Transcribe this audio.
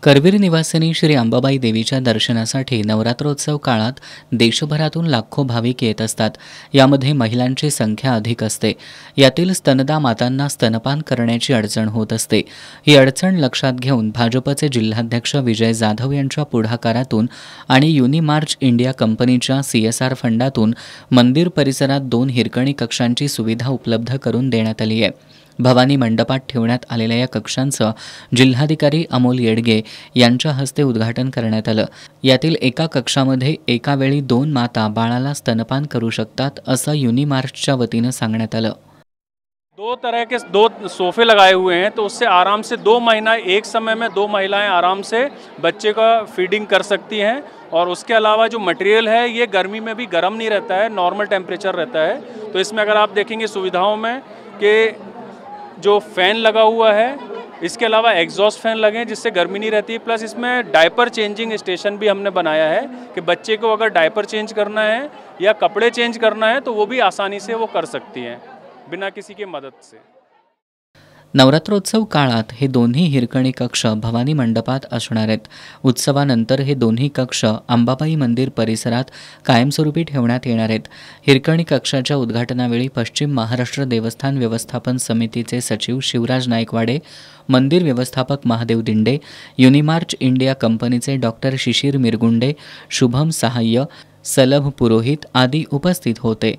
करवीर निवासिनी श्री अंबाबाई देवीच्या दर्शनासाठी नवरात्रोत्सव काळात देशभरातून लाखो भाविक येत असतात। यामध्ये महिलांची संख्या अधिक असते। यातील स्तनदा मातांना स्तनपान करण्याची अडचण होत असते। ही अडचण लक्षात घेऊन भाजपचे जिल्हाध्यक्ष विजय जाधव यांच्या पुढाकारातून आणि युनिमार्च इंडिया कंपनीच्या CSR फंडातून मंदिर परिसरात 2 हिरकणी कक्षांची सुविधा उपलब्ध करून देण्यात आली आहे। भवानी मंडपात ठेवण्यात आलेल्या या कक्षांचं जिल्हाधिकारी अमोल येडगे यांच्या हस्ते उद्घाटन करण्यात आलं। यातील एका कक्षामध्ये एका वेळी 2 माता बाळाला स्तनपान करू शकतात असं युनिमार्चच्या वतीनं सांगण्यात आलं। 2 तरह के 2 सोफे लगाए हुए हैं, तो उससे आराम से 2 महीना एक समय में 2 महिलाएं आराम से बच्चे का फीडिंग कर सकती हैं। और उसके अलावा जो मटेरियल है ये गर्मी में भी गर्म नहीं रहता है, नॉर्मल टेम्परेचर रहता है। तो इसमें अगर आप देखेंगे सुविधाओं में कि जो फ़ैन लगा हुआ है, इसके अलावा एग्जॉस्ट फैन लगे हैं जिससे गर्मी नहीं रहती। प्लस इसमें डायपर चेंजिंग स्टेशन भी हमने बनाया है कि बच्चे को अगर डायपर चेंज करना है या कपड़े चेंज करना है तो वो भी आसानी से वो कर सकती हैं बिना किसी की मदद से। नवरात्रोत्सव काळात हे दोन्ही हिरकणी कक्ष भवानी मंडपात असणार आहेत। उत्सवानंतर हे दोन्ही कक्ष अंबाबाई मंदिर परिसरात कायमस्वरूपी ठेवण्यात येणार आहेत। हिरकणी कक्षाच्या उद्घाटनावेळी पश्चिम महाराष्ट्र देवस्थान व्यवस्थापन समितीचे सचिव शिवराज नायकवाडे, मंदिर व्यवस्थापक महादेव दिंडे, युनिमार्च इंडिया कंपनीचे डॉक्टर शिशिर मिरगुंडे, शुभम सहाय्य, सलभ पुरोहित आदी उपस्थित होते।